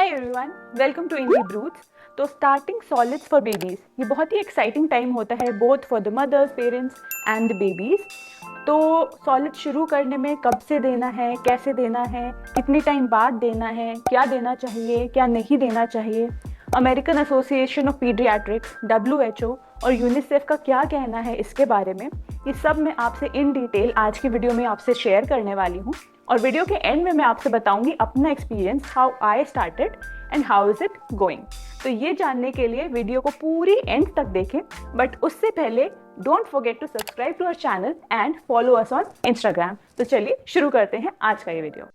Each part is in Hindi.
हाय एवरीवन, वेलकम टू इंडी ब्रूथ्स। तो स्टार्टिंग सॉलिड्स फॉर बेबीज ये बहुत ही एक्साइटिंग टाइम होता है both for the mothers, parents and the babies. तो सॉलिड शुरू करने में कब से देना है, कैसे देना है, कितने टाइम बाद देना है, क्या देना चाहिए, क्या नहीं देना चाहिए, American association of paediatrics WHO और यूनिसेफ का क्या कहना है इसके बारे में, ये सब मैं आपसे इन डिटेल आज की वीडियो में आपसे शेयर करने वाली हूँ। और वीडियो के एंड में मैं आपसे बताऊंगी अपना experience, how I started and how is it going. तो ये जानने के लिए वीडियो को पूरी एंड तक देखें, बट उससे पहले don't forget to subscribe to our channel and follow us on Instagram. तो चलिए शुरू करते हैं आज का ये वीडियो।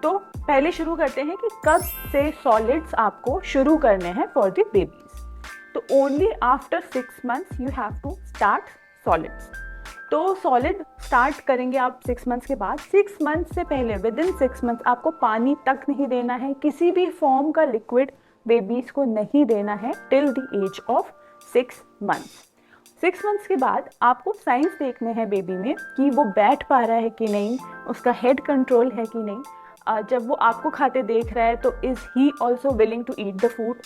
तो पहले शुरू करते हैं कि कब से सॉलिड्स आपको शुरू करने हैं फॉर द बेबीज। तो only after 6 months you have to start solids. तो सॉलिड स्टार्ट करेंगे आप 6 मंथ्स के बाद। 6 मंथ्स से पहले विद इन 6 मंथ्स आपको पानी तक नहीं देना है, किसी भी फॉर्म का लिक्विड बेबीज को नहीं देना है till the age of 6 months. 6 months के बाद आपको साइंस देखने हैं बेबी में कि वो बैठ पा रहा है कि नहीं, उसका हेड कंट्रोल है कि नहीं। जब वो आपको खाते देख रहा है तो is he also willing to eat the food.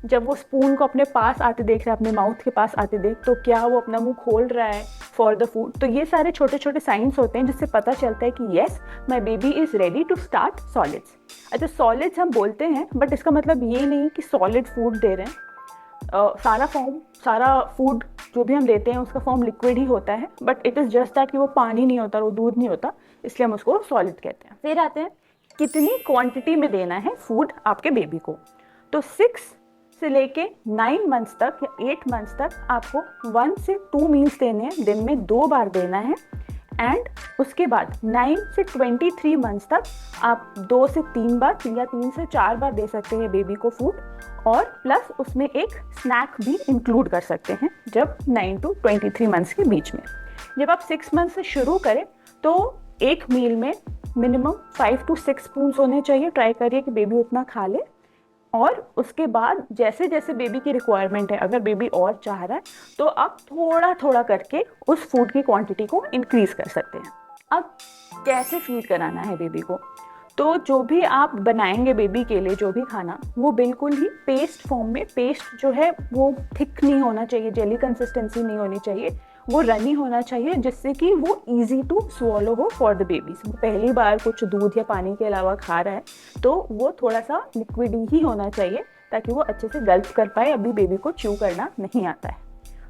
जब वो स्पून को अपने पास आते देख रहा है, अपने माउथ के पास आते देख, तो क्या वो अपना मुंह खोल रहा है फॉर द फूड। तो ये सारे छोटे छोटे साइंस होते हैं जिससे पता चलता है कि yes my baby is ready to start solids. अच्छा, सॉलिड्स हम बोलते हैं बट इसका मतलब ये नहीं कि सॉलिड फूड दे रहे हैं। सारा फूड जो भी हम लेते हैं उसका फॉर्म लिक्विड ही होता है, but it is just that कि वो पानी नहीं होता, वो दूध नहीं होता, इसलिए हम उसको सॉलिड कहते हैं। फिर आते हैं कितनी क्वांटिटी में देना है फूड आपके बेबी को। तो 6 से लेके 9 मंथ्स तक या 8 मंथ्स तक आपको 1 से 2 मील्स देने हैं, दिन में 2 बार देना है। एंड उसके बाद 9 से 23 मंथ्स तक आप 2 से 3 बार या 3 से 4 बार दे सकते हैं बेबी को फूड, और प्लस उसमें एक स्नैक भी इंक्लूड कर सकते हैं जब 9 to 23 मंथ्स के बीच में। जब आप 6 मंथ से शुरू करें तो एक मील में मिनिमम 5 to 6 स्पून होने चाहिए। ट्राई करिए कि बेबी उतना खा ले। और उसके बाद जैसे जैसे बेबी की रिक्वायरमेंट है, अगर बेबी और चाह रहा है तो आप थोड़ा थोड़ा करके उस फूड की क्वांटिटी को इंक्रीज कर सकते हैं। अब कैसे फीड कराना है बेबी को, तो जो भी आप बनाएंगे बेबी के लिए, जो भी खाना, वो बिल्कुल ही पेस्ट फॉर्म में। पेस्ट जो है वो थिक नहीं होना चाहिए, जेली कंसिस्टेंसी नहीं होनी चाहिए, वो रनी होना चाहिए, जिससे कि वो इजी टू स्वॉलो हो फॉर द बेबीज। वो पहली बार कुछ दूध या पानी के अलावा खा रहा है तो वो थोड़ा सा लिक्विड ही होना चाहिए ताकि वो अच्छे से गल्प कर पाए। अभी बेबी को च्यू करना नहीं आता है।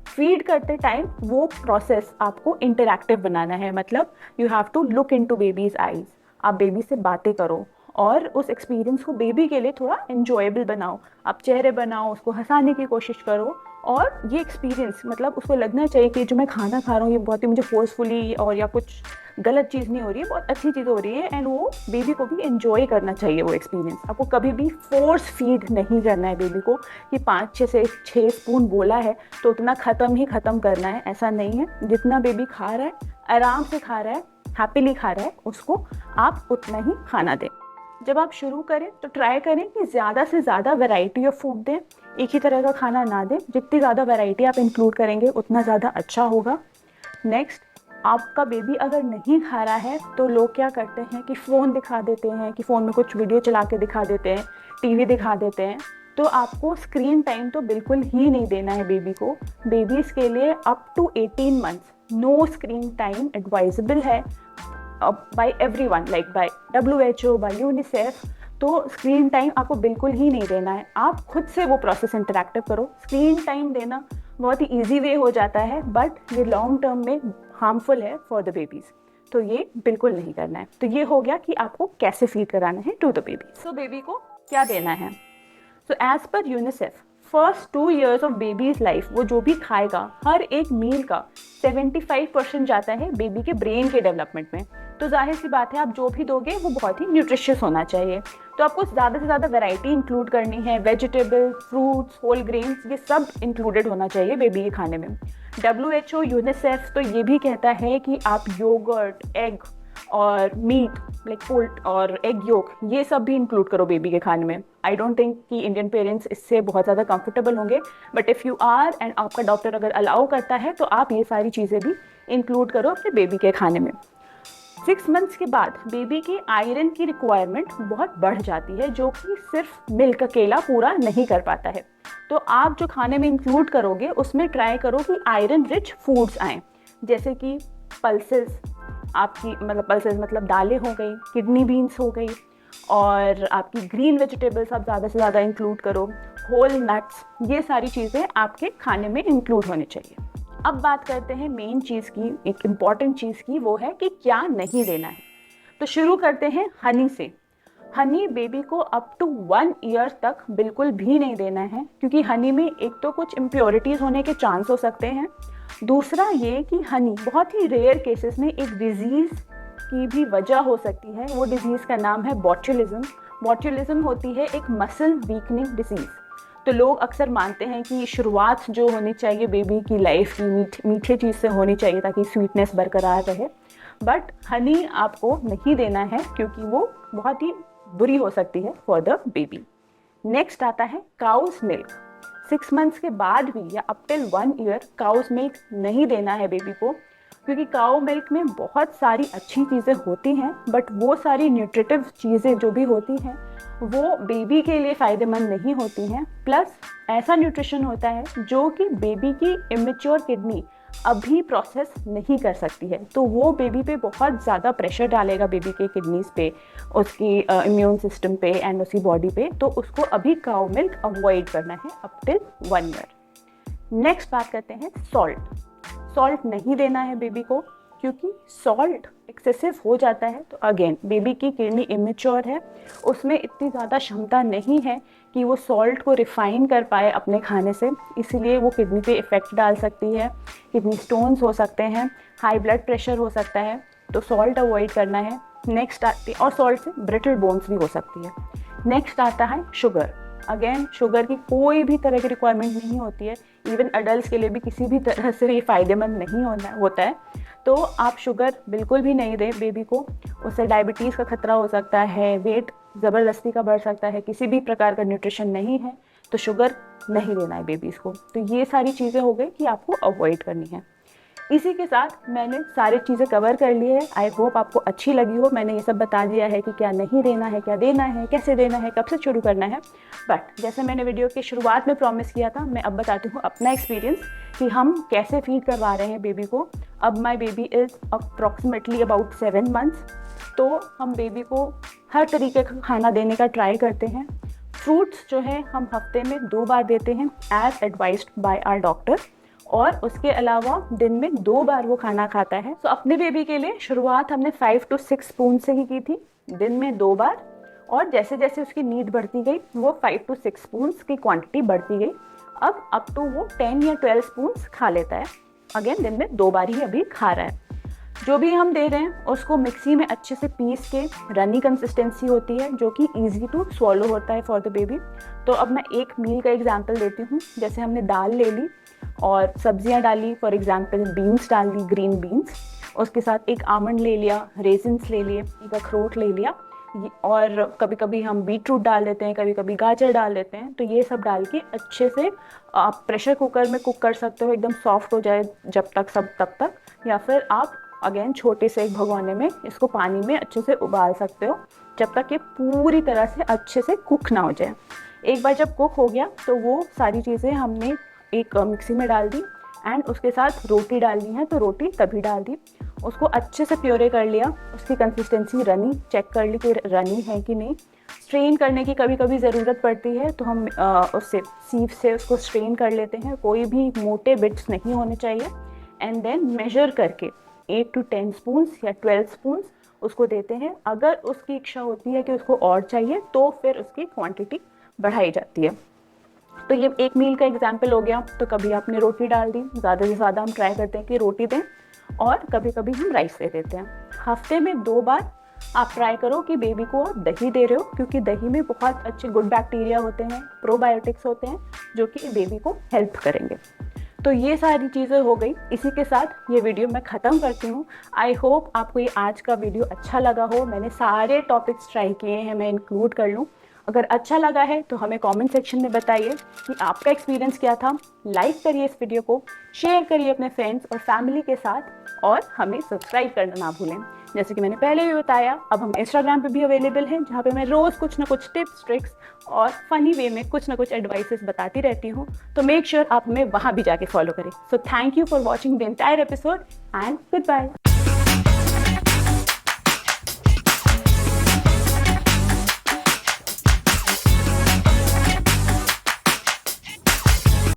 फीड करते टाइम वो प्रोसेस आपको इंटरैक्टिव बनाना है, मतलब you have to look into babies eyes. आप बेबी से बातें करो और उस एक्सपीरियंस को बेबी के लिए थोड़ा एंजॉयबल बनाओ। आप चेहरे बनाओ, उसको हंसाने की कोशिश करो, और ये एक्सपीरियंस मतलब उसको लगना चाहिए कि जो मैं खाना खा रहा हूँ ये बहुत ही मुझे फोर्सफुली और या कुछ गलत चीज़ नहीं हो रही है, बहुत अच्छी चीज़ हो रही है। एंड वो बेबी को भी एंजॉय करना चाहिए वो एक्सपीरियंस। आपको कभी भी फोर्स फीड नहीं करना है बेबी को कि 5 से 6 स्पून बोला है तो उतना ख़त्म ही ख़त्म करना है, ऐसा नहीं है। जितना बेबी खा रहा है, आराम से खा रहा है, हैप्पीली खा रहा है, उसको आप उतना ही खाना दें। जब आप शुरू करें तो ट्राई करें कि ज़्यादा से ज़्यादा वैरायटी ऑफ फूड दें, एक ही तरह का खाना ना दें। जितनी ज़्यादा वैरायटी आप इंक्लूड करेंगे उतना ज़्यादा अच्छा होगा। नेक्स्ट, आपका बेबी अगर नहीं खा रहा है तो लोग क्या करते हैं कि फ़ोन दिखा देते हैं, कि फ़ोन में कुछ वीडियो चला के दिखा देते हैं, टीवी दिखा देते हैं। तो आपको स्क्रीन टाइम तो बिल्कुल ही नहीं देना है बेबी को। बेबीज़ के लिए up to 18 months no screen time advisable है by everyone, like by WHO, by UNICEF. तो स्क्रीन टाइम आपको बिल्कुल ही नहीं देना है। आप खुद से वो प्रोसेस इंटरैक्टिव करो। स्क्रीन टाइम देना बहुत ही ईजी वे हो जाता है, बट ये लॉन्ग टर्म में हार्मफुल है फॉर द बेबीज़, तो ये बिल्कुल नहीं करना है। तो ये हो गया कि आपको कैसे फीड कराना है to the baby. So baby को क्या देना है। So as per UNICEF first 2 years of babies life वो जो भी खाएगा, हर एक मील का 75% जाता है बेबी के ब्रेन के डेवलपमेंट में। तो जाहिर सी बात है आप जो भी दोगे वो बहुत ही न्यूट्रिशियस होना चाहिए। तो आपको ज़्यादा से ज़्यादा वैरायटी इंक्लूड करनी है, वेजिटेबल, फ्रूट्स, होल ग्रेन्स, ये सब इंक्लूडेड होना चाहिए बेबी के खाने में। WHO, यूनिसेफ तो ये भी कहता है कि आप योगर्ट, एग, और मीट लाइक पोल्ट और एग योक, ये सब भी इंक्लूड करो बेबी के खाने में। आई डोंट थिंक कि इंडियन पेरेंट्स इससे बहुत ज़्यादा कंफर्टेबल होंगे, but if you are and आपका डॉक्टर अगर अलाउ करता है तो आप ये सारी चीज़ें भी इंक्लूड करो अपने बेबी के खाने में। 6 मंथ्स के बाद बेबी की आयरन की रिक्वायरमेंट बहुत बढ़ जाती है, जो कि सिर्फ मिल्क अकेला पूरा नहीं कर पाता है। तो आप जो खाने में इंक्लूड करोगे उसमें ट्राई करो कि आयरन रिच फूड्स आएँ, जैसे कि पल्सेस, आपकी मतलब पल्सेस मतलब दालें हो गई, किडनी बीन्स हो गई, और आपकी ग्रीन वेजिटेबल्स आप ज़्यादा से ज़्यादा इंक्लूड करो, होल नट्स, ये सारी चीज़ें आपके खाने में इंक्लूड होनी चाहिए। अब बात करते हैं मेन चीज़ की, एक इम्पॉर्टेंट चीज़ की, वो है कि क्या नहीं देना है। तो शुरू करते हैं हनी से। हनी बेबी को अप टू 1 ईयर तक बिल्कुल भी नहीं देना है, क्योंकि हनी में एक तो कुछ इम्प्योरिटीज़ होने के चांस हो सकते हैं, दूसरा ये कि हनी बहुत ही रेयर केसेस में एक डिजीज़ की भी वजह हो सकती है। वो डिजीज़ का नाम है बॉट्युलिज्म। बॉट्युलिज्म होती है एक मसल वीकनिंग डिजीज़। तो लोग अक्सर मानते हैं कि शुरुआत जो होनी चाहिए बेबी की लाइफ की मीठे चीज़ से होनी चाहिए ताकि स्वीटनेस बरकरार रहे, बट हनी आपको नहीं देना है क्योंकि वो बहुत ही बुरी हो सकती है फॉर द बेबी। नेक्स्ट आता है काउस मिल्क। 6 मंथ्स के बाद भी या up till 1 year cows milk नहीं देना है बेबी को, क्योंकि काउ मिल्क में बहुत सारी अच्छी चीज़ें होती हैं, बट वो सारी न्यूट्रिटिव चीज़ें जो भी होती हैं वो बेबी के लिए फ़ायदेमंद नहीं होती हैं। प्लस ऐसा न्यूट्रिशन होता है जो कि बेबी की इमेच्योर किडनी अभी प्रोसेस नहीं कर सकती है, तो वो बेबी पे बहुत ज़्यादा प्रेशर डालेगा, बेबी के किडनीज़ पे, उसकी इम्यून सिस्टम पे एंड उसकी बॉडी पे। तो उसको अभी काउ मिल्क अवॉइड करना है अप टिल 1 ईयर। नेक्स्ट बात करते हैं सॉल्ट। सॉल्ट नहीं देना है बेबी को, क्योंकि सॉल्ट एक्सेसिव हो जाता है तो अगेन बेबी की किडनी इमेच्योर है, उसमें इतनी ज़्यादा क्षमता नहीं है कि वो सॉल्ट को रिफ़ाइन कर पाए अपने खाने से, इसीलिए वो किडनी पे इफ़ेक्ट डाल सकती है, किडनी स्टोन्स हो सकते हैं, हाई ब्लड प्रेशर हो सकता है, तो सॉल्ट अवॉइड करना है। नेक्स्ट आती है, और सॉल्ट से ब्रिटल बोन्स भी हो सकती है। नेक्स्ट आता है शुगर। अगेन शुगर की कोई भी तरह की रिक्वायरमेंट नहीं होती है, इवन अडल्ट के लिए भी किसी भी तरह से ये फ़ायदेमंद नहीं होता है, तो आप शुगर बिल्कुल भी नहीं दें बेबी को। उससे डायबिटीज़ का खतरा हो सकता है, वेट ज़बरदस्ती का बढ़ सकता है, किसी भी प्रकार का न्यूट्रिशन नहीं है, तो शुगर नहीं देना है बेबीज़ को। तो ये सारी चीज़ें हो गई कि आपको अवॉइड करनी है। इसी के साथ मैंने सारी चीज़ें कवर कर ली है। आई होप आपको अच्छी लगी हो। मैंने ये सब बता दिया है कि क्या नहीं देना है, क्या देना है, कैसे देना है, कब से शुरू करना है। बट जैसे मैंने वीडियो की शुरुआत में प्रॉमिस किया था, मैं अब बताती हूँ अपना एक्सपीरियंस कि हम कैसे फीड करवा रहे हैं बेबी को। अब माई baby is approximately about 7 months, तो हम बेबी को हर तरीके का खाना देने का ट्राई करते हैं। फ्रूट्स जो है हम हफ्ते में 2 बार देते हैं as advised by our doctor, और उसके अलावा दिन में 2 बार वो खाना खाता है। तो अपने बेबी के लिए शुरुआत हमने 5 to 6 स्पून से ही की थी, दिन में 2 बार, और जैसे जैसे उसकी नीड बढ़ती गई वो 5 to 6 स्पून्स की क्वांटिटी बढ़ती गई। अब अप टू वो 10 या 12 स्पून्स खा लेता है। अगेन दिन में 2 बार ही अभी खा रहा है। जो भी हम दे रहे हैं उसको मिक्सी में अच्छे से पीस के, रनी कंसिस्टेंसी होती है जो कि ईजी टू स्वॉलो होता है फॉर द बेबी। तो अब मैं एक मील का एग्जांपल देती हूँ। जैसे हमने दाल ले ली और सब्जियां डाली, फॉर एग्जांपल बीन्स डाल दी, ग्रीन बीन्स, उसके साथ एक आमंड ले लिया, रेजिन्स ले लिए, एक अखरोट ले लिया, और कभी कभी हम बीट रूट डाल देते हैं, कभी कभी गाजर डाल देते हैं। तो ये सब डाल के अच्छे से आप प्रेशर कुकर में कुक कर सकते हो, एकदम सॉफ्ट हो जाए जब तक सब तब तक, या फिर आप अगेन छोटे से एक भगोने में इसको पानी में अच्छे से उबाल सकते हो जब तक ये पूरी तरह से अच्छे से कुक ना हो जाए। एक बार जब कुक हो गया तो वो सारी चीज़ें हमने एक मिक्सी में डाल दी, एंड उसके साथ रोटी डालनी है तो रोटी तभी डाल दी। उसको अच्छे से प्योरे कर लिया, उसकी कंसिस्टेंसी रनी चेक कर ली कि रनी है कि नहीं। स्ट्रेन करने की कभी कभी ज़रूरत पड़ती है तो हम उससे सीव से उसको स्ट्रेन कर लेते हैं, कोई भी मोटे बिट्स नहीं होने चाहिए। एंड देन मेजर करके 8 to 10 स्पून्स या 12 स्पून्स उसको देते हैं। अगर उसकी इच्छा होती है कि उसको और चाहिए तो फिर उसकी क्वांटिटी बढ़ाई जाती है। तो ये एक मील का एग्जाम्पल हो गया। तो कभी आपने रोटी डाल दी, ज़्यादा से ज़्यादा हम ट्राई करते हैं कि रोटी दें, और कभी कभी हम राइस दे देते हैं। हफ्ते में 2 बार आप ट्राई करो कि बेबी को आप दही दे रहे हो, क्योंकि दही में बहुत अच्छे गुड बैक्टीरिया होते हैं, प्रोबायोटिक्स होते हैं जो कि बेबी को हेल्प करेंगे। तो ये सारी चीज़ें हो गई। इसी के साथ ये वीडियो मैं ख़त्म करती हूँ। आई होप आपको ये आज का वीडियो अच्छा लगा हो। मैंने सारे टॉपिक्स ट्राई किए हैं, मैं इंक्लूड कर लूँ। अगर अच्छा लगा है तो हमें कमेंट सेक्शन में बताइए कि आपका एक्सपीरियंस क्या था। लाइक करिए इस वीडियो को, शेयर करिए अपने फ्रेंड्स और फैमिली के साथ, और हमें सब्सक्राइब करना ना भूलें। जैसे कि मैंने पहले भी बताया, अब हम इंस्टाग्राम पे भी अवेलेबल हैं, जहाँ पे मैं रोज़ कुछ ना कुछ टिप्स, ट्रिक्स और फनी वे में कुछ ना कुछ एडवाइसेस बताती रहती हूँ। तो मेक श्योर आप हमें वहाँ भी जाके फॉलो करें। So thank you for watching the entire episode and good bye.